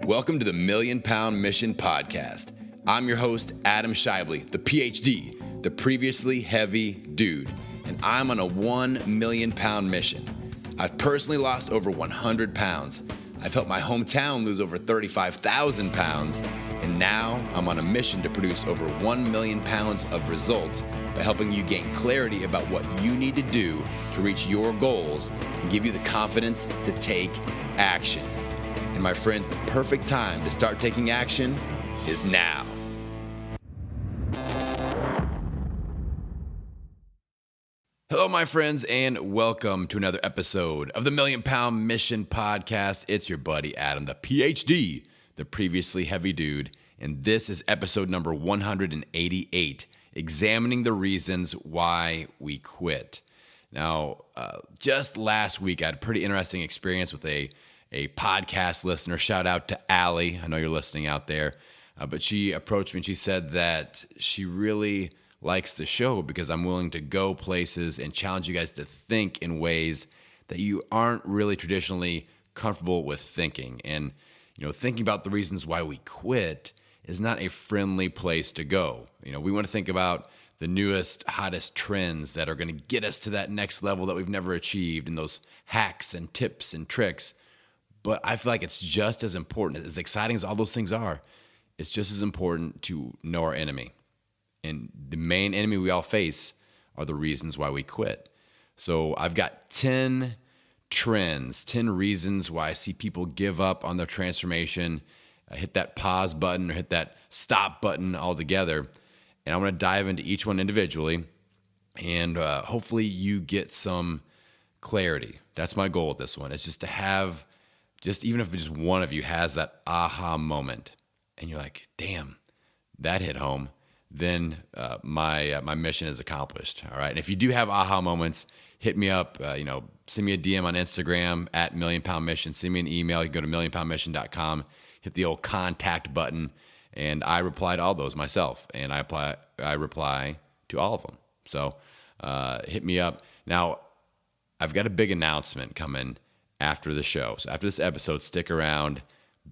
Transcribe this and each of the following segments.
Welcome to the Million Pound Mission Podcast. I'm your host, Adam Shively, the PhD, the previously heavy dude, and I'm on a 1 million pound mission. I've personally lost over 100 pounds. I've helped my hometown lose over 35,000 pounds, and now I'm on a mission to produce over 1 million pounds of results by helping you gain clarity about what you need to do to reach your goals and give you the confidence to take action. And my friends, the perfect time to start taking action is now. Hello, my friends, and welcome to another episode of the Million Pound Mission Podcast. It's your buddy Adam, the PhD, the previously heavy dude, and this is episode number 188, examining the reasons why we quit. Now, just last week, I had a pretty interesting experience with a podcast listener. Shout out to Allie. I know you're listening out there. But she approached me and she said that she really likes the show because I'm willing to go places and challenge you guys to think in ways that you aren't really traditionally comfortable with thinking. And, thinking about the reasons why we quit is not a friendly place to go. We want to think about the newest, hottest trends that are going to get us to that next level that we've never achieved, and those hacks and tips and tricks. But I feel like it's just as important, as exciting as all those things are, it's just as important to know our enemy. And the main enemy we all face are the reasons why we quit. So I've got 10 trends, 10 reasons why I see people give up on their transformation, hit that pause button or hit that stop button altogether. And I'm going to dive into each one individually, and hopefully you get some clarity. That's my goal with this one. It's just to have, even if just one of you has that aha moment and you're like, damn, that hit home, then my mission is accomplished. All right. And if you do have aha moments, hit me up, send me a DM on Instagram at Million Pound Mission, send me an email. You can go to millionpoundmission.com, hit the old contact button, and I reply to all those myself, and I reply to all of them. So hit me up. Now, I've got a big announcement coming after the show. So after this episode, stick around.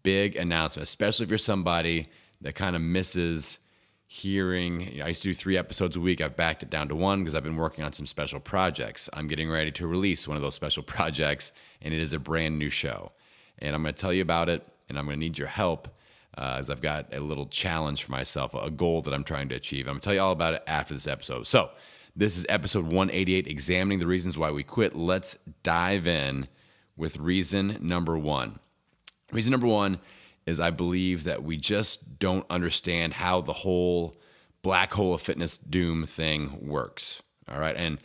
Big announcement, especially if you're somebody that kind of misses hearing. I used to do 3 episodes a week. I've backed it down to 1 because I've been working on some special projects. I'm getting ready to release one of those special projects, and it is a brand new show. And I'm going to tell you about it, and I'm going to need your help as I've got a little challenge for myself, a goal that I'm trying to achieve. I'm going to tell you all about it after this episode. So this is episode 188, examining the reasons why we quit. Let's dive in with reason number 1. Reason number 1 is I believe that we just don't understand how the whole black hole of fitness doom thing works. All right. And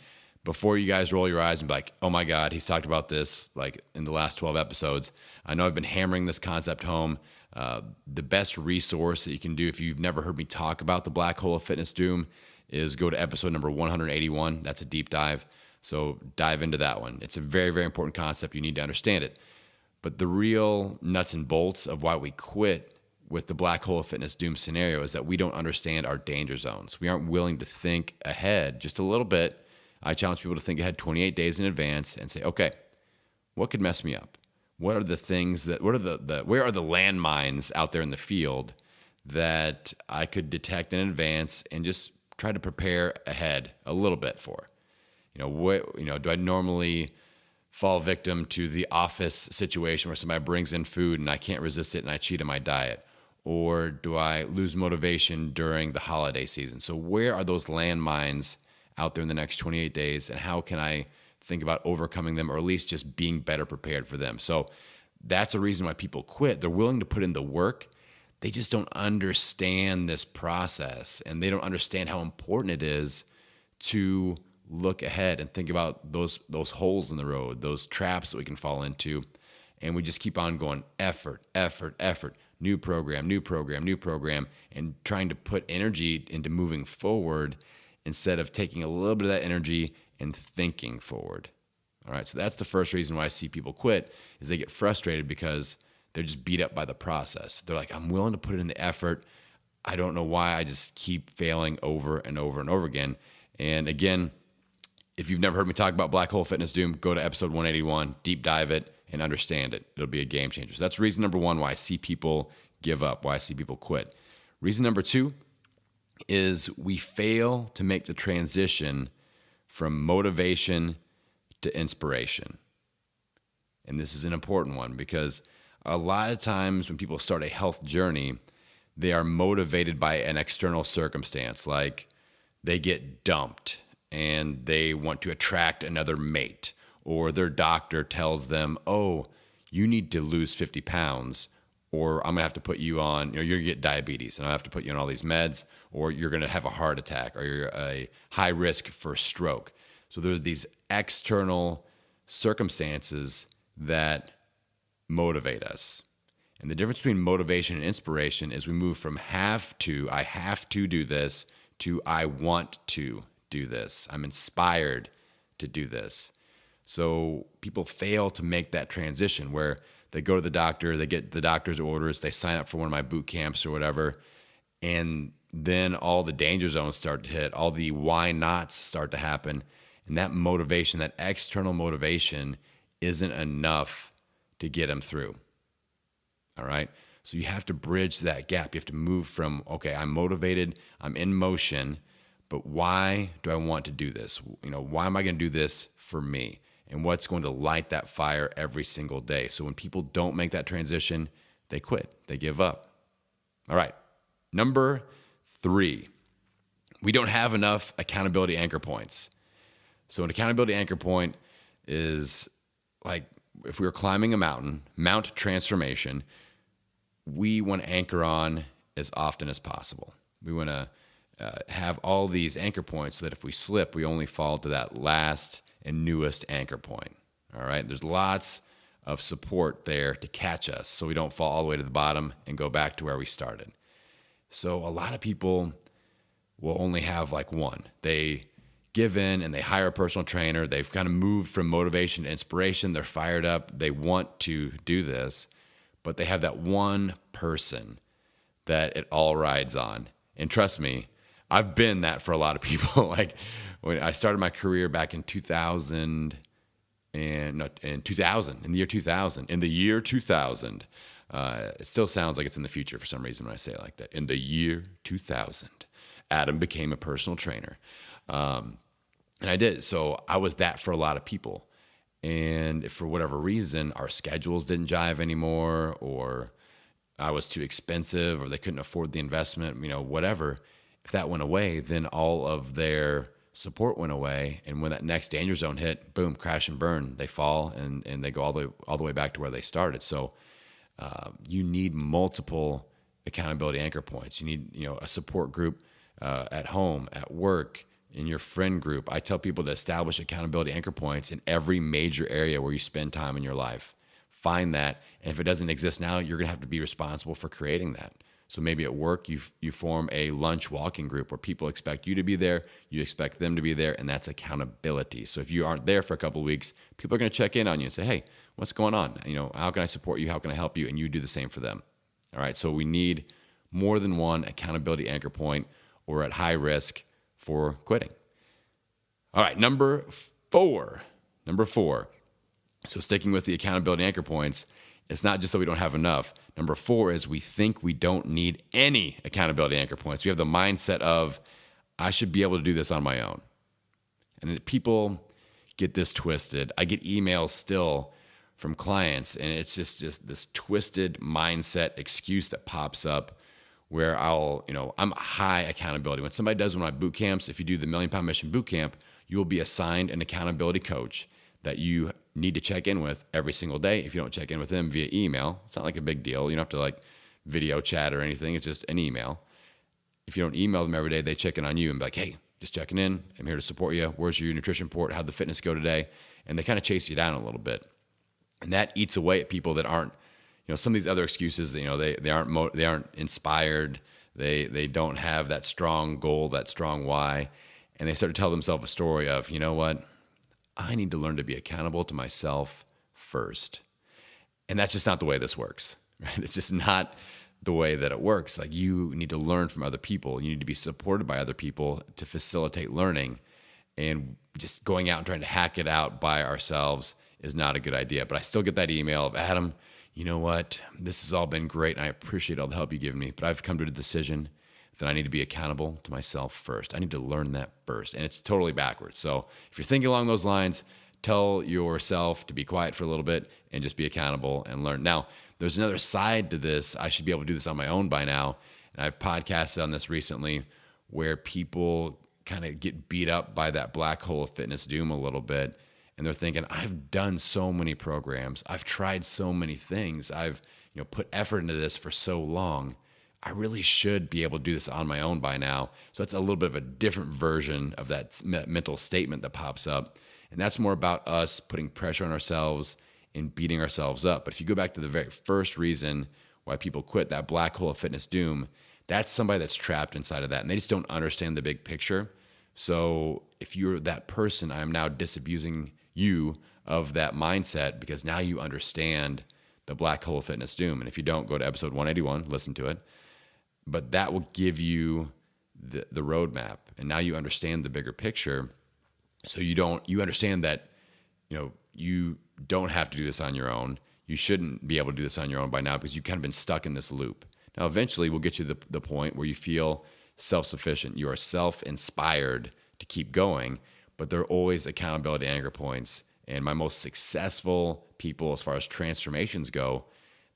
before you guys roll your eyes and be like, oh my God, he's talked about this like in the last 12 episodes. I know I've been hammering this concept home. The best resource that you can do if you've never heard me talk about the black hole of fitness doom is go to episode number 181. That's a deep dive. So dive into that one. It's a very, very important concept. You need to understand it. But the real nuts and bolts of why we quit with the black hole of fitness doom scenario is that we don't understand our danger zones. We aren't willing to think ahead just a little bit. I challenge people to think ahead 28 days in advance and say, okay, what could mess me up? What are the things where are the landmines out there in the field that I could detect in advance and just try to prepare ahead a little bit for? Do I normally fall victim to the office situation where somebody brings in food and I can't resist it and I cheat on my diet? Or do I lose motivation during the holiday season? So where are those landmines out there in the next 28 days, and how can I think about overcoming them, or at least just being better prepared for them? So that's a reason why people quit. They're willing to put in the work. They just don't understand this process, and they don't understand how important it is to look ahead and think about those holes in the road, those traps that we can fall into. And we just keep on going effort, new program, and trying to put energy into moving forward instead of taking a little bit of that energy and thinking forward. All right, so that's the first reason why I see people quit, is they get frustrated because they're just beat up by the process. They're like, I'm willing to put in the effort. I don't know why I just keep failing over and over and over again. And again, if you've never heard me talk about black hole fitness doom, go to episode 181, deep dive it, and understand it. It'll be a game changer. So that's reason number one why I see people give up, why I see people quit. Reason number two is we fail to make the transition from motivation to inspiration. And this is an important one because a lot of times when people start a health journey, they are motivated by an external circumstance, like they get dumped and they want to attract another mate, or their doctor tells them, oh, you need to lose 50 pounds, or I'm going to have to put you on, you're going to get diabetes and I have to put you on all these meds, or you're going to have a heart attack, or you're a high risk for stroke. So there's these external circumstances that motivate us. And the difference between motivation and inspiration is we move from I have to do this, to I want to do this. I'm inspired to do this. So people fail to make that transition where they go to the doctor, they get the doctor's orders, they sign up for one of my boot camps or whatever, and then all the danger zones start to hit, all the why nots start to happen, and that motivation, that external motivation isn't enough to get them through. All right? So you have to bridge that gap. You have to move from, okay, I'm motivated, I'm in motion, but why do I want to do this? Why am I going to do this for me? And what's going to light that fire every single day? So when people don't make that transition, they quit, they give up. All right, number 3, we don't have enough accountability anchor points. So an accountability anchor point is like if we were climbing a mountain, Mount Transformation, we want to anchor on as often as possible. We want to have all these anchor points so that if we slip, we only fall to that last and newest anchor point. All right. There's lots of support there to catch us so we don't fall all the way to the bottom and go back to where we started. So a lot of people will only have like one. They give in and they hire a personal trainer. They've kind of moved from motivation to inspiration. They're fired up. They want to do this, but they have that one person that it all rides on. And trust me, I've been that for a lot of people. Like when I started my career back in 2000, in the year 2000, it still sounds like it's in the future for some reason when I say it like that. In the year 2000, Adam became a personal trainer. And I did. So I was that for a lot of people. And for whatever reason, our schedules didn't jive anymore, or I was too expensive, or they couldn't afford the investment, whatever. If that went away, then all of their support went away. And when that next danger zone hit, boom, crash and burn, they fall and they go all the way back to where they started. So you need multiple accountability anchor points. You need, a support group at home, at work, in your friend group. I tell people to establish accountability anchor points in every major area where you spend time in your life. Find that. And if it doesn't exist now, you're going to have to be responsible for creating that. So maybe at work, you form a lunch walking group where people expect you to be there, you expect them to be there, and that's accountability. So if you aren't there for a couple of weeks, people are going to check in on you and say, hey, what's going on? How can I support you? How can I help you? And you do the same for them. All right, so we need more than one accountability anchor point, or at high risk for quitting. All right, number four. So sticking with the accountability anchor points, it's not just that we don't have enough. Number 4 is we think we don't need any accountability anchor points. We have the mindset of, I should be able to do this on my own. And people get this twisted. I get emails still from clients, and it's just this twisted mindset excuse that pops up where I'm high accountability. When somebody does one of my boot camps, if you do the $1 Million Mission Boot Camp, you will be assigned an accountability coach that you need to check in with every single day. If you don't check in with them via email, it's not like a big deal. You don't have to video chat or anything. It's just an email. If you don't email them every day, they check in on you and be like, hey, just checking in. I'm here to support you. Where's your nutrition report? How'd the fitness go today? And they kind of chase you down a little bit. And that eats away at people that aren't, some of these other excuses that, they aren't inspired. They don't have that strong goal, that strong why. And they start to tell themselves a story of, you know what? I need to learn to be accountable to myself first. And that's just not the way this works, right? It's just not the way that it works. Like, you need to learn from other people. You need to be supported by other people to facilitate learning. And just going out and trying to hack it out by ourselves is not a good idea. But I still get that email of, Adam, you know what? This has all been great, and I appreciate all the help you've given me, but I've come to the decision that I need to be accountable to myself first. I need to learn that first. And it's totally backwards. So if you're thinking along those lines, tell yourself to be quiet for a little bit and just be accountable and learn. Now, there's another side to this. I should be able to do this on my own by now. And I've podcasted on this recently where people kind of get beat up by that black hole of fitness doom a little bit. And they're thinking, I've done so many programs. I've tried so many things. I've put effort into this for so long. I really should be able to do this on my own by now. So that's a little bit of a different version of that mental statement that pops up. And that's more about us putting pressure on ourselves and beating ourselves up. But if you go back to the very first reason why people quit, that black hole of fitness doom, that's somebody that's trapped inside of that. And they just don't understand the big picture. So if you're that person, I'm now disabusing you of that mindset because now you understand the black hole of fitness doom. And if you don't, go to episode 181, listen to it. But that will give you the roadmap. And now you understand the bigger picture. So you understand that, you don't have to do this on your own. You shouldn't be able to do this on your own by now because you've kind of been stuck in this loop. Now, eventually we'll get you to the point where you feel self-sufficient. You are self-inspired to keep going, but there are always accountability anchor points. And my most successful people, as far as transformations go,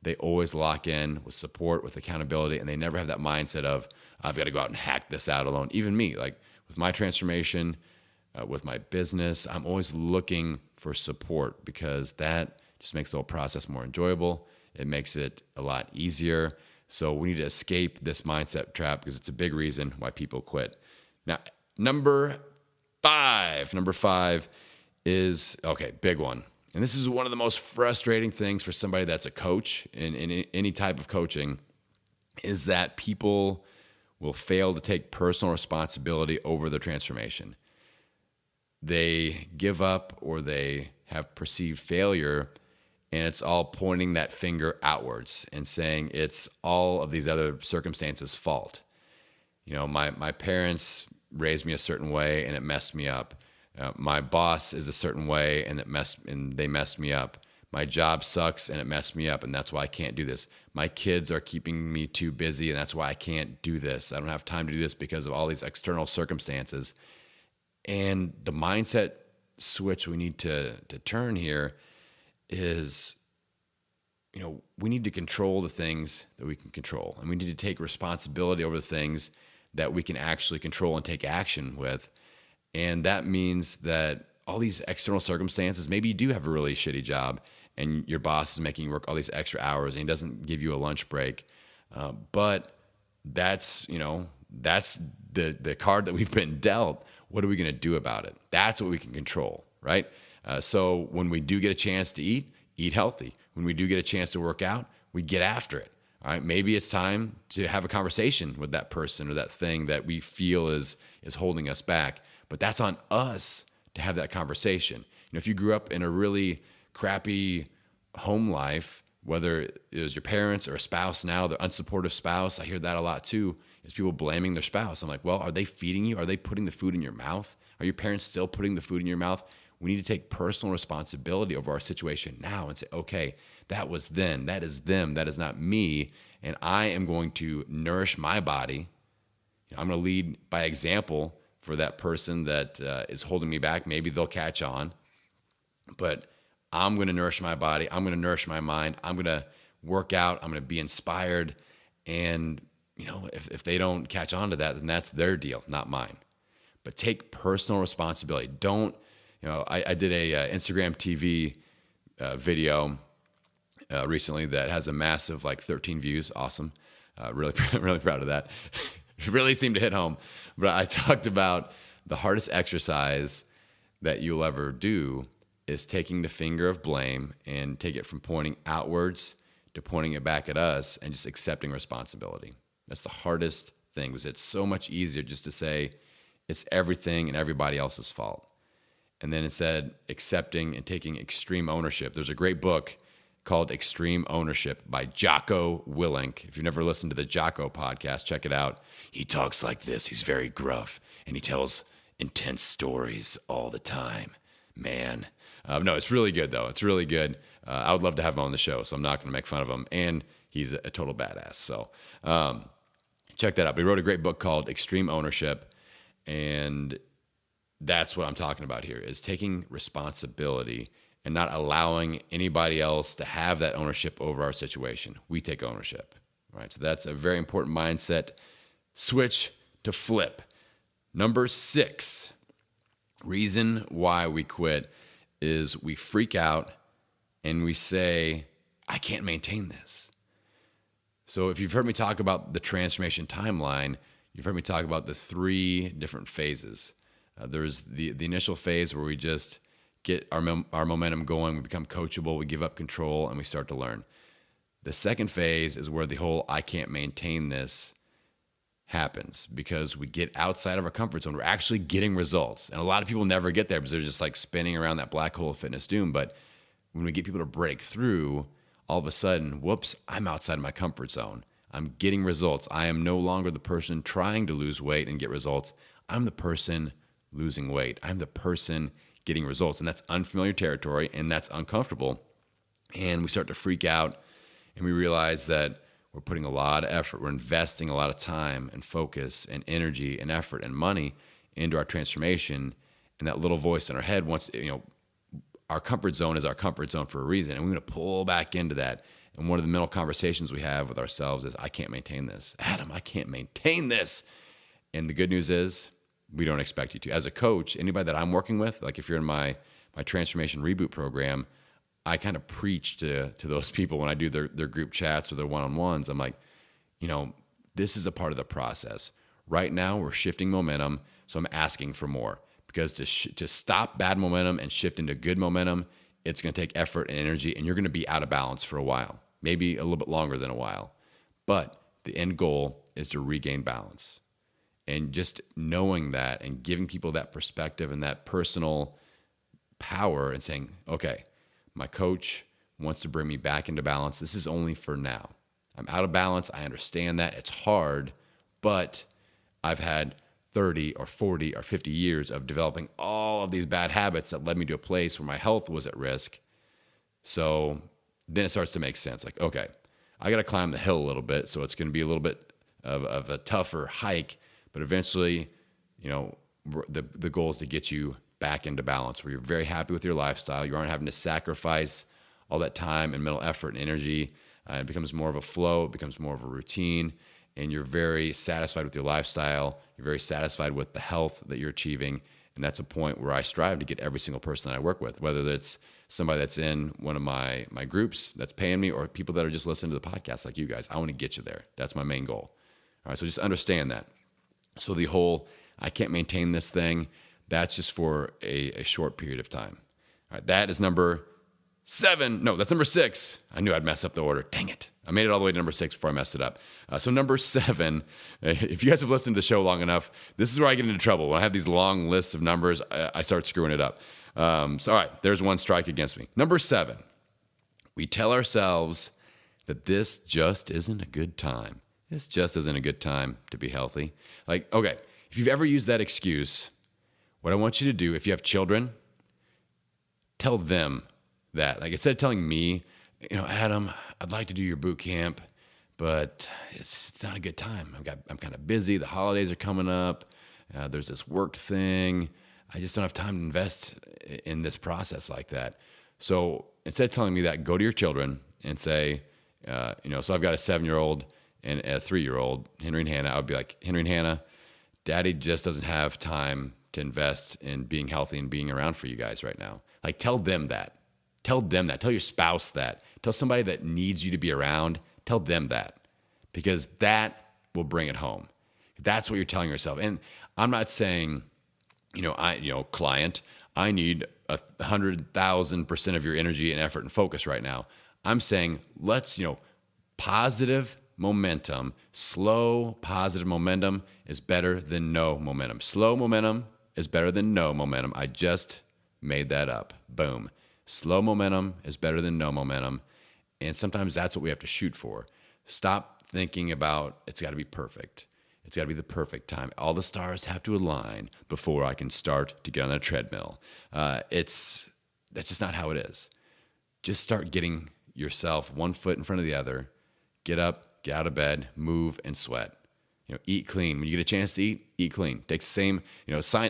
they always lock in with support, with accountability, and they never have that mindset of, I've got to go out and hack this out alone. Even me, like with my transformation, with my business, I'm always looking for support because that just makes the whole process more enjoyable. It makes it a lot easier. So we need to escape this mindset trap because it's a big reason why people quit. Now, number five is, okay, big one. And this is one of the most frustrating things for somebody that's a coach in any type of coaching is that people will fail to take personal responsibility over their transformation. They give up or they have perceived failure, and it's all pointing that finger outwards and saying it's all of these other circumstances' fault. My parents raised me a certain way and it messed me up. My boss is a certain way and they messed me up. My job sucks and it messed me up, and that's why I can't do this. My kids are keeping me too busy, and that's why I can't do this. I don't have time to do this because of all these external circumstances. And the mindset switch we need to turn here is, we need to control the things that we can control. And we need to take responsibility over the things that we can actually control and take action with. And that means that all these external circumstances, maybe you do have a really shitty job and your boss is making you work all these extra hours and he doesn't give you a lunch break. But that's the card that we've been dealt. What are we going to do about it? That's what we can control, right? So when we do get a chance to eat healthy. When we do get a chance to work out, we get after it. All right, maybe it's time to have a conversation with that person or that thing that we feel is holding us back. But that's on us to have that conversation. If you grew up in a really crappy home life, whether it was your parents or a spouse now, the unsupportive spouse, I hear that a lot too, is people blaming their spouse. I'm like, well, are they feeding you? Are they putting the food in your mouth? Are your parents still putting the food in your mouth? We need to take personal responsibility over our situation now and say, okay, that was then, that is them, that is not me, and I am going to nourish my body. I'm going to lead by example for that person that is holding me back. Maybe they'll catch on, but I'm going to nourish my body. I'm going to nourish my mind. I'm going to work out. I'm going to be inspired. And, if they don't catch on to that, then that's their deal, not mine. But take personal responsibility. Don't, I did a Instagram TV video recently that has a massive 13 views. Awesome. Really, really proud of that. It really seemed to hit home. But I talked about the hardest exercise that you'll ever do is taking the finger of blame and take it from pointing outwards to pointing it back at us and just accepting responsibility. That's the hardest thing, because it's so much easier just to say it's everything and everybody else's fault. And then instead, accepting and taking extreme ownership. There's a great book called Extreme Ownership by Jocko Willink. If you've never listened to the Jocko podcast, check it out. He talks like this. He's very gruff, and he tells intense stories all the time. Man, No, it's really good though. It's really good. I would love to have him on the show, so I'm not going to make fun of him. And he's a total badass. So check that out. But he wrote a great book called Extreme Ownership, and that's what I'm talking about here, is taking responsibility and not allowing anybody else to have that ownership over our situation. We take ownership, right? So that's a very important mindset switch to flip. Number 6, reason why we quit is we freak out and we say, I can't maintain this. So if you've heard me talk about the transformation timeline, you've heard me talk about the 3 different phases. There's the initial phase where we just get our momentum going, we become coachable, we give up control, and we start to learn. The second phase is where the whole I can't maintain this happens, because we get outside of our comfort zone. We're actually getting results. And a lot of people never get there because they're just like spinning around that black hole of fitness doom. But when we get people to break through, all of a sudden, whoops, I'm outside of my comfort zone. I'm getting results. I am no longer the person trying to lose weight and get results. I'm the person losing weight. I'm the person getting results. And that's unfamiliar territory, and that's uncomfortable. And we start to freak out, and we realize that we're putting a lot of effort. We're investing a lot of time and focus and energy and effort and money into our transformation. And that little voice in our head wants, our comfort zone is our comfort zone for a reason. And we're going to pull back into that. And one of the mental conversations we have with ourselves is, I can't maintain this. Adam, I can't maintain this. And the good news is, we don't expect you to. As a coach, anybody that I'm working with, like if you're in my transformation ReBoot program, I kind of preach to those people when I do their group chats or their one-on-ones. I'm like, this is a part of the process. Right now, we're shifting momentum, so I'm asking for more. Because to stop bad momentum and shift into good momentum, it's going to take effort and energy, and you're going to be out of balance for a while, maybe a little bit longer than a while. But the end goal is to regain balance. And just knowing that and giving people that perspective and that personal power and saying, okay, my coach wants to bring me back into balance. This is only for now. I'm out of balance. I understand that. It's hard, but I've had 30 or 40 or 50 years of developing all of these bad habits that led me to a place where my health was at risk. So then it starts to make sense. Like, okay, I got to climb the hill a little bit. So it's going to be a little bit of a tougher hike, but eventually, the goal is to get you back into balance where you're very happy with your lifestyle. You aren't having to sacrifice all that time and mental effort and energy. It becomes more of a flow. It becomes more of a routine. And you're very satisfied with your lifestyle. You're very satisfied with the health that you're achieving. And that's a point where I strive to get every single person that I work with, whether it's somebody that's in one of my groups that's paying me or people that are just listening to the podcast like you guys. I want to get you there. That's my main goal. All right, so just understand that. So the whole, I can't maintain this thing, that's just for a short period of time. All right, that is number 7. No, that's number 6. I knew I'd mess up the order. Dang it. I made it all the way to number 6 before I messed it up. So number 7, if you guys have listened to the show long enough, this is where I get into trouble. When I have these long lists of numbers, I start screwing it up. So all right, there's one strike against me. Number 7, we tell ourselves that this just isn't a good time. This just isn't a good time to be healthy. Like, okay, if you've ever used that excuse, what I want you to do, if you have children, tell them that. Like, instead of telling me, Adam, I'd like to do your boot camp, but it's not a good time. I'm kind of busy. The holidays are coming up. There's this work thing. I just don't have time to invest in this process like that. So instead of telling me that, go to your children and say, so I've got a 7-year-old and a 3-year-old, Henry and Hannah. I would be like, Henry and Hannah, Daddy just doesn't have time to invest in being healthy and being around for you guys right now. Like, tell them that. Tell them that. Tell your spouse that. Tell somebody that needs you to be around. Tell them that, because that will bring it home. That's what you're telling yourself. And I'm not saying, client, I need 100,000% of your energy and effort and focus right now. I'm saying let's, positive momentum, slow positive momentum is better than no momentum. Slow momentum is better than no momentum. I just made that up. Boom. Slow momentum is better than no momentum. And sometimes that's what we have to shoot for. Stop thinking about it's got to be perfect. It's got to be the perfect time. All the stars have to align before I can start to get on that treadmill. that's just not how it is. Just start getting yourself one foot in front of the other. Get up, get out of bed, move, and sweat. Eat clean. When you get a chance to eat clean. It takes the same,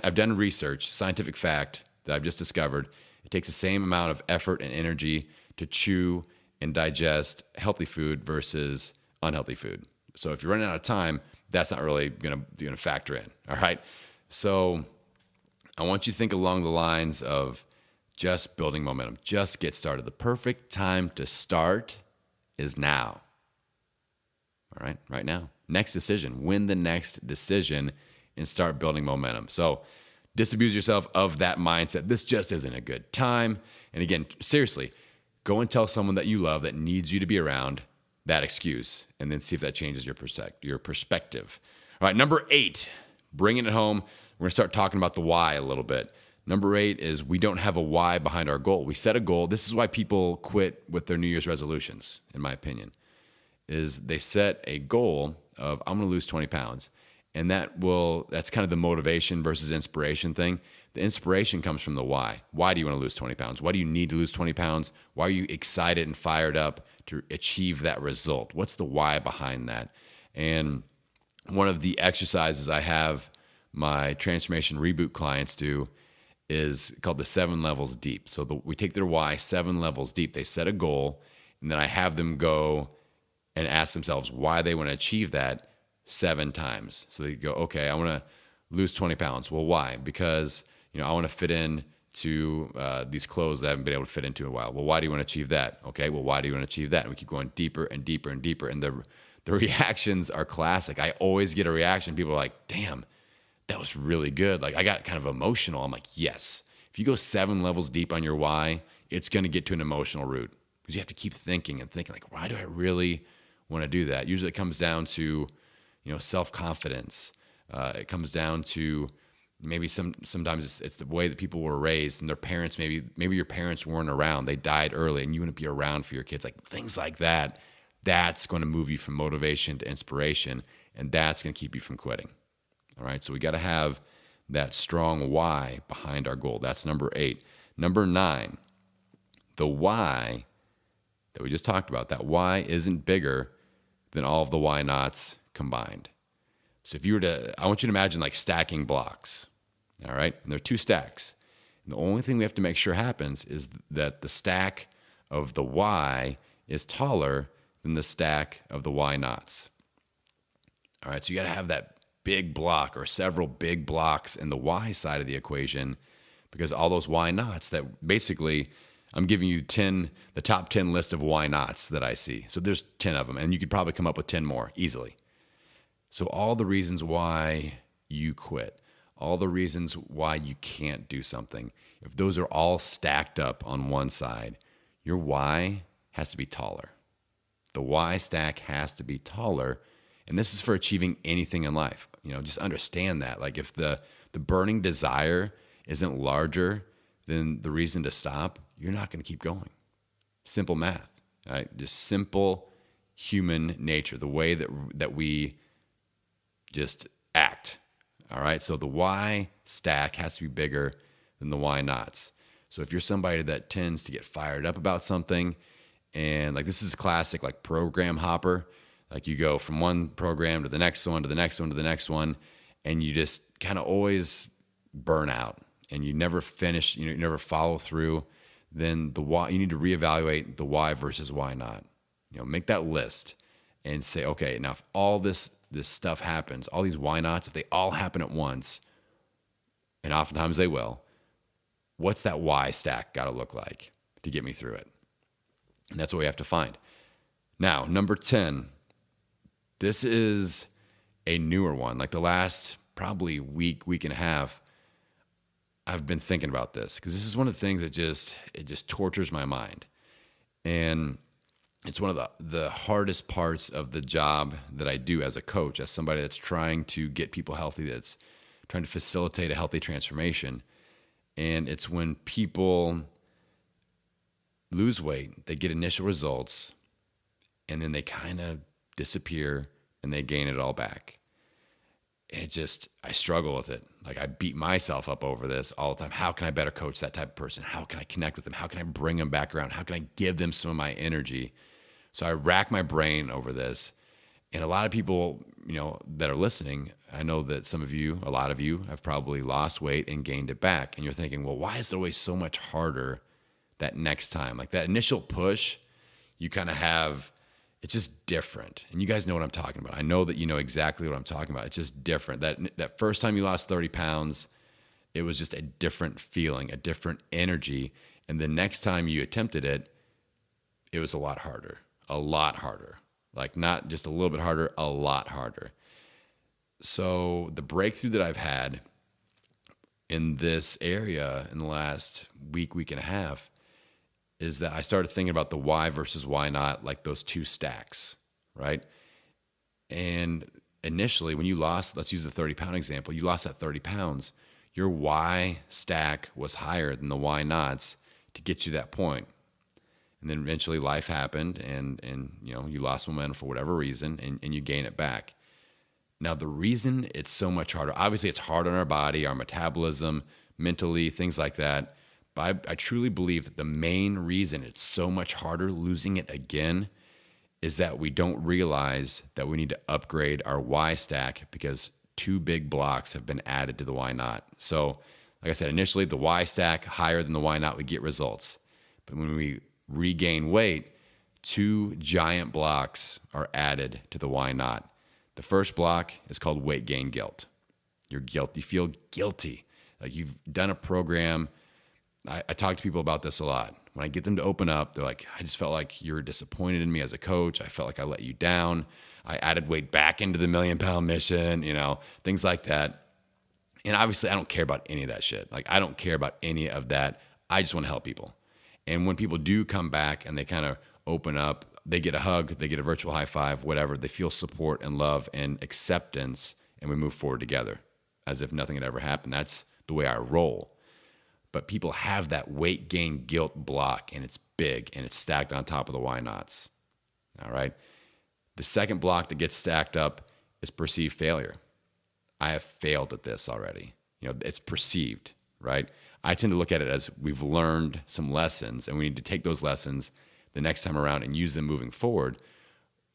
I've done research, scientific fact that I've just discovered. It takes the same amount of effort and energy to chew and digest healthy food versus unhealthy food. So if you're running out of time, that's not really going to factor in. All right. So I want you to think along the lines of just building momentum. Just get started. The perfect time to start is now. All right. Right now. Next decision. Win the next decision and start building momentum. So disabuse yourself of that mindset. This just isn't a good time. And again, seriously, go and tell someone that you love that needs you to be around that excuse, and then see if that changes your perspective. All right, number 8, bringing it home. We're going to start talking about the why a little bit. Number 8 is we don't have a why behind our goal. We set a goal. This is why people quit with their New Year's resolutions, in my opinion, is they set a goal of, I'm going to lose 20 pounds. And that's kind of the motivation versus inspiration thing. The inspiration comes from the why. Why do you want to lose 20 pounds? Why do you need to lose 20 pounds? Why are you excited and fired up to achieve that result? What's the why behind that? And one of the exercises I have my transformation ReBoot clients do is called the 7 levels deep. So we take their why 7 levels deep. They set a goal, and then I have them go and ask themselves why they want to achieve that 7 times. So they go, okay, I want to lose 20 pounds. Well, why? Because I want to fit in to these clothes that I haven't been able to fit into in a while. Well, why do you want to achieve that? Okay, well, why do you want to achieve that? And we keep going deeper and deeper and deeper. And the reactions are classic. I always get a reaction. People are like, damn, that was really good. Like, I got kind of emotional. I'm like, yes. If you go 7 levels deep on your why, it's going to get to an emotional route, because you have to keep thinking like, why do I really want to do that? Usually it comes down to, self-confidence. It comes down to maybe sometimes it's the way that people were raised, and their parents, maybe your parents weren't around. They died early, and you want to be around for your kids. Like, things like that. That's going to move you from motivation to inspiration, and that's going to keep you from quitting. All right, so we got to have that strong why behind our goal. That's number 8. Number 9, the why that we just talked about. That why isn't bigger than all of the why nots combined. So if you were I want you to imagine like stacking blocks. All right, and there are 2 stacks. And the only thing we have to make sure happens is that the stack of the why is taller than the stack of the why nots. All right, so you got to have that big block or several big blocks in the why side of the equation, because all those why nots that basically, I'm giving you the top 10 list of why nots that I see. So there's 10 of them, and you could probably come up with 10 more easily. So all the reasons why you quit, all the reasons why you can't do something, if those are all stacked up on one side, your why has to be taller. The why stack has to be taller. And this is for achieving anything in life. Just understand that. Like, if the burning desire isn't larger than the reason to stop, you're not going to keep going. Simple math, right? Just simple human nature, the way that we just act. All right. So the why stack has to be bigger than the why nots. So if you're somebody that tends to get fired up about something, and like, this is classic, like program hopper. Like, you go from one program to the next one, to the next one, to the next one, and you just kind of always burn out, and you never finish, you never follow through. Then the why, you need to reevaluate the why versus why not. Make that list and say, okay, now if all this stuff happens, all these why nots, if they all happen at once, and oftentimes they will, what's that why stack got to look like to get me through it? And that's what we have to find. Now, number 10, this is a newer one. Like, the last probably week and a half, I've been thinking about this, because this is one of the things that just tortures my mind. And it's one of the hardest parts of the job that I do as a coach, as somebody that's trying to get people healthy, that's trying to facilitate a healthy transformation. And it's when people lose weight, they get initial results, and then they kind of disappear and they gain it all back. And I struggle with it. Like I beat myself up over this all the time. How can I better coach that type of person? How can I connect with them? How can I bring them back around? How can I give them some of my energy? So I rack my brain over this. And a lot of people, that are listening, I know that a lot of you have probably lost weight and gained it back. And you're thinking, well, why is it always so much harder that next time? Like that initial push, you kind of have, it's just different. And you guys know what I'm talking about. I know that you know exactly what I'm talking about. It's just different. That first time you lost 30 pounds, it was just a different feeling, a different energy. And the next time you attempted it, it was a lot harder. Like not just a little bit harder, a lot harder. So the breakthrough that I've had in this area in the last week and a half, is that I started thinking about the why versus why not, like those two stacks, right? And initially when you lost, let's use the 30-pound example, you lost that 30 pounds, your why stack was higher than the why nots to get you that point. And then eventually life happened and you lost momentum for whatever reason and you gain it back. Now, the reason it's so much harder, obviously it's hard on our body, our metabolism, mentally, things like that. But I truly believe that the main reason it's so much harder losing it again is that we don't realize that we need to upgrade our why stack because two big blocks have been added to the why not. So, like I said, initially the why stack higher than the why not, we get results. But when we regain weight, two giant blocks are added to the why not. The first block is called weight gain guilt. You're guilty. You feel guilty. Like you've done a program. I talk to people about this a lot. When I get them to open up, they're like, I just felt like you were disappointed in me as a coach. I felt like I let you down. I added weight back into the 1,000,000-pound mission, things like that. And obviously, I don't care about any of that shit. Like, I don't care about any of that. I just want to help people. And when people do come back and they kind of open up, they get a hug, they get a virtual high five, whatever. They feel support and love and acceptance, and we move forward together as if nothing had ever happened. That's the way I roll. But people have that weight gain guilt block, and it's big, and it's stacked on top of the why nots. All right? The second block that gets stacked up is perceived failure. I have failed at this already. It's perceived, right? I tend to look at it as we've learned some lessons, and we need to take those lessons the next time around and use them moving forward.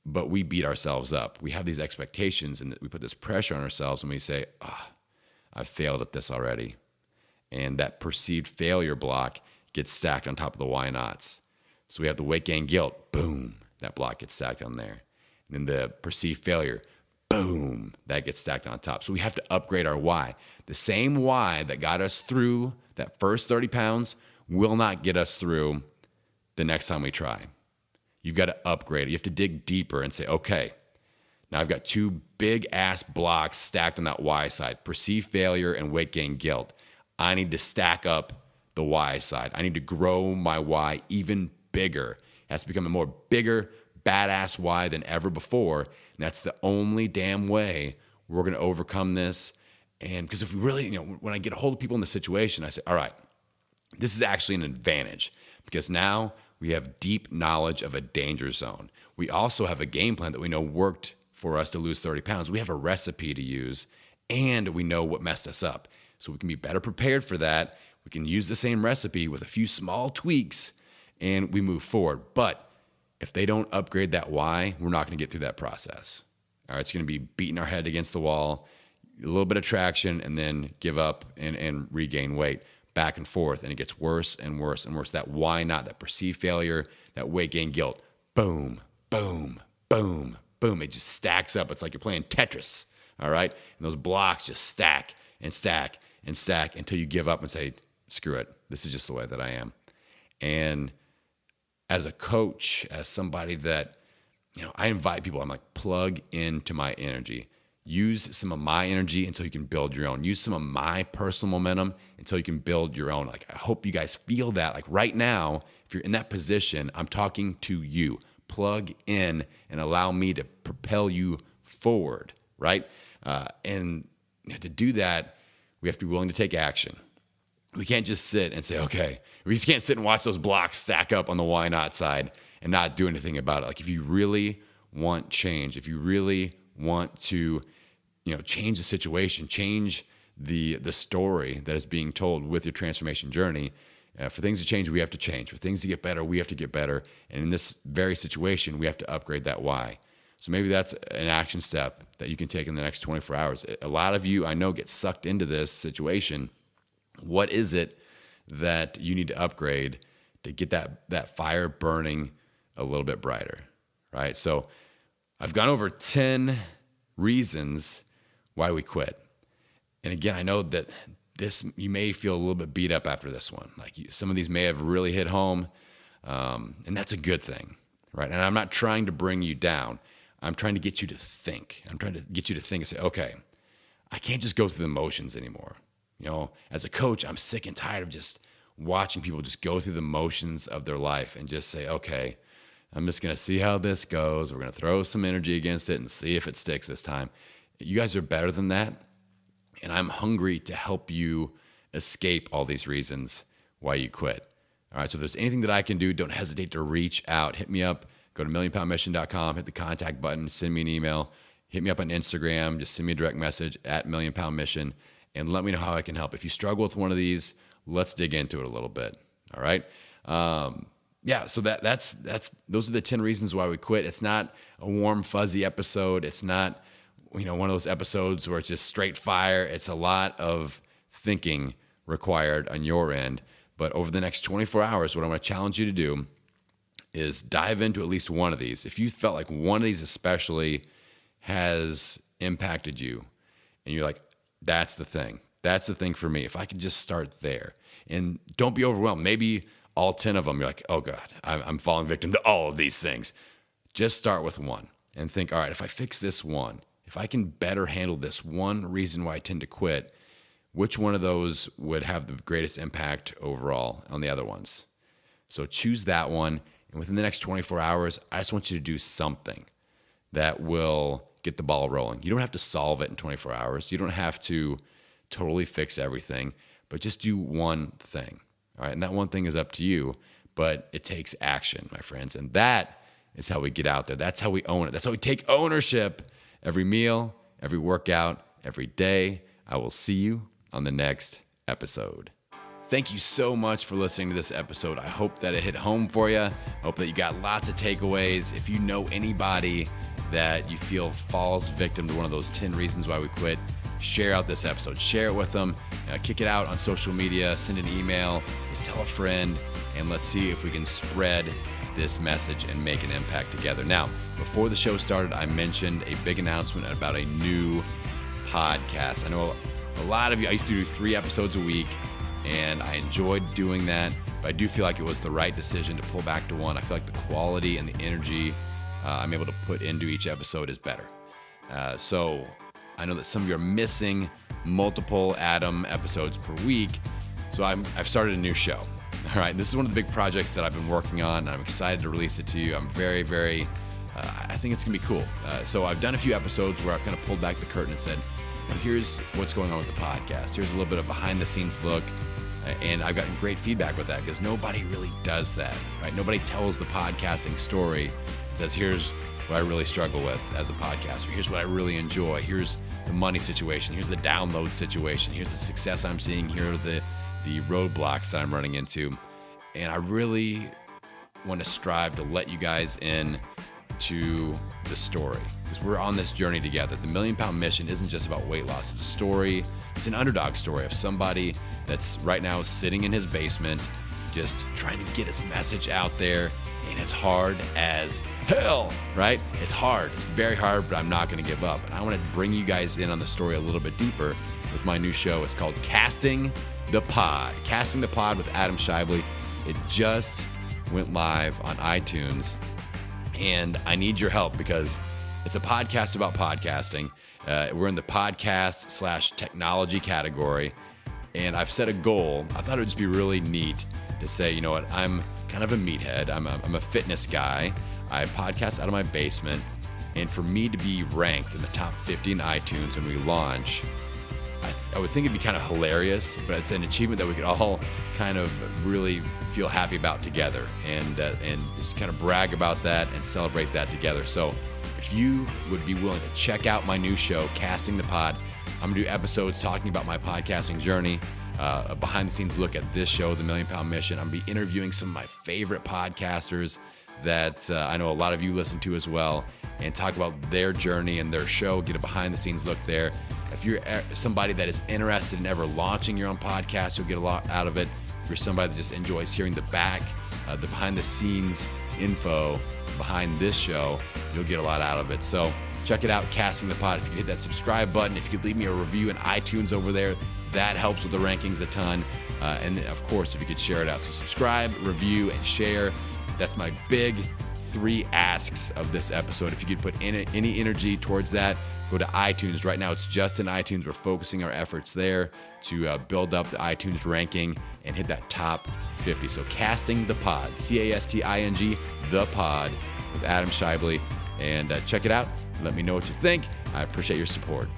But we beat ourselves up. We have these expectations, and we put this pressure on ourselves when we say, I've failed at this already. And that perceived failure block gets stacked on top of the why nots. So we have the weight gain guilt, boom, that block gets stacked on there. And then the perceived failure, boom, that gets stacked on top. So we have to upgrade our why. The same why that got us through that first 30 pounds will not get us through the next time we try. You've got to upgrade it. You have to dig deeper and say, okay, now I've got two big ass blocks stacked on that why side, perceived failure and weight gain guilt. I need to stack up the why side. I need to grow my why even bigger. It has to become a more bigger, badass why than ever before. And that's the only damn way we're going to overcome this. And because if we really, when I get a hold of people in the situation, I say, all right, this is actually an advantage because now we have deep knowledge of a danger zone. We also have a game plan that we know worked for us to lose 30 pounds. We have a recipe to use, and we know what messed us up. So we can be better prepared for that. We can use the same recipe with a few small tweaks, and we move forward. But if they don't upgrade that why, we're not going to get through that process. All right, it's going to be beating our head against the wall, a little bit of traction, and then give up and regain weight, back and forth. And it gets worse and worse and worse. That why not, that perceived failure, that weight gain guilt, boom, boom, boom, boom. It just stacks up. It's like you're playing Tetris, all right? And those blocks just stack and stack and stack until you give up and say, screw it. This is just the way that I am. And as a coach, as somebody that, I invite people, I'm like, plug into my energy. Use some of my energy until you can build your own. Use some of my personal momentum until you can build your own. Like, I hope you guys feel that. Like right now, if you're in that position, I'm talking to you. Plug in and allow me to propel you forward, right? And to do that, we have to be willing to take action. We can't just sit and say, okay, we just can't sit and watch those blocks stack up on the why not side and not do anything about it. Like if you really want change, if you really want to change the situation, change the story that is being told with your transformation journey. For things to change, we have to change. For things to get better, we have to get better. And in this very situation, we have to upgrade that why. So maybe that's an action step that you can take in the next 24 hours. A lot of you, I know, get sucked into this situation. What is it that you need to upgrade to get that fire burning a little bit brighter, right? So I've gone over 10 reasons why we quit. And again, I know that you may feel a little bit beat up after this one. Like some of these may have really hit home, and that's a good thing, right? And I'm not trying to bring you down. I'm trying to get you to think. I'm trying to get you to think and say, okay, I can't just go through the motions anymore. As a coach, I'm sick and tired of just watching people just go through the motions of their life and just say, okay, I'm just going to see how this goes. We're going to throw some energy against it and see if it sticks this time. You guys are better than that. And I'm hungry to help you escape all these reasons why you quit. All right. So if there's anything that I can do, don't hesitate to reach out. Hit me up. Go to millionpoundmission.com, hit the contact button, send me an email, hit me up on Instagram, just send me a direct message at millionpoundmission and let me know how I can help. If you struggle with one of these, let's dig into it a little bit. All right. So that's those are the 10 reasons why we quit. It's not a warm, fuzzy episode. It's not, one of those episodes where it's just straight fire. It's a lot of thinking required on your end. But over the next 24 hours, what I'm going to challenge you to do is dive into at least one of these. If you felt like one of these especially has impacted you and you're like, that's the thing. That's the thing for me. If I could just start there. And don't be overwhelmed. Maybe all 10 of them, you're like, oh God, I'm falling victim to all of these things. Just start with one and think, all right, if I fix this one, if I can better handle this one reason why I tend to quit, which one of those would have the greatest impact overall on the other ones? So choose that one. And within the next 24 hours, I just want you to do something that will get the ball rolling. You don't have to solve it in 24 hours. You don't have to totally fix everything, but just do one thing. All right. And that one thing is up to you, but it takes action, my friends. And that is how we get out there. That's how we own it. That's how we take ownership every meal, every workout, every day. I will see you on the next episode. Thank you so much for listening to this episode. I hope that it hit home for you. I hope that you got lots of takeaways. If you know anybody that you feel falls victim to one of those 10 reasons why we quit, share out this episode. Share it with them. Kick it out on social media. Send an email. Just tell a friend. And let's see if we can spread this message and make an impact together. Now, before the show started, I mentioned a big announcement about a new podcast. I know a lot of you, I used to do 3 episodes a week, and I enjoyed doing that, but I do feel like it was the right decision to pull back to one. I feel like the quality and the energy I'm able to put into each episode is better. So I know that some of you are missing multiple Adam episodes per week, so I've started a new show. All right, this is one of the big projects that I've been working on, and I'm excited to release it to you. I'm very, very, I think it's going to be cool. So I've done a few episodes where I've kind of pulled back the curtain and said, here's what's going on with the podcast. Here's a little bit of behind-the-scenes look. And I've gotten great feedback with that because nobody really does that, right? Nobody tells the podcasting story and says, here's what I really struggle with as a podcaster. Here's what I really enjoy. Here's the money situation. Here's the download situation. Here's the success I'm seeing. Here are the roadblocks that I'm running into. And I really want to strive to let you guys in to the story because we're on this journey together. The Million Pound Mission isn't just about weight loss. It's a story. It's an underdog story of somebody that's right now sitting in his basement just trying to get his message out there, and it's hard as hell, right? It's hard. It's very hard, but I'm not going to give up. And I want to bring you guys in on the story a little bit deeper with my new show. It's called Casting the Pod. Casting the Pod with Adam Shively. It just went live on iTunes, and I need your help because it's a podcast about podcasting. We're in the podcast/technology category, and I've set a goal. I thought it would just be really neat to say, you know what, I'm kind of a meathead. I'm a fitness guy. I podcast out of my basement, and for me to be ranked in the top 50 in iTunes when we launch, I would think it'd be kind of hilarious, but it's an achievement that we could all kind of really feel happy about together and just kind of brag about that and celebrate that together. So if you would be willing to check out my new show, Casting the Pod, I'm going to do episodes talking about my podcasting journey, a behind-the-scenes look at this show, The Million Pound Mission. I'm going to be interviewing some of my favorite podcasters that I know a lot of you listen to as well, and talk about their journey and their show, get a behind-the-scenes look there. If you're somebody that is interested in ever launching your own podcast, you'll get a lot out of it. If you're somebody that just enjoys hearing the behind-the-scenes info behind this show, you'll get a lot out of it. So check it out, Casting the Pod. If you hit that subscribe button, if you could leave me a review in iTunes over there, that helps with the rankings a ton. And of course, if you could share it out. So subscribe, review, and share. That's my big 3 asks of this episode. If you could put any energy towards that, go to iTunes. Right now, it's just in iTunes. We're focusing our efforts there to build up the iTunes ranking and hit that top 50. So Casting the Pod, Casting, the pod, with Adam Shively. And check it out. Let me know what you think. I appreciate your support.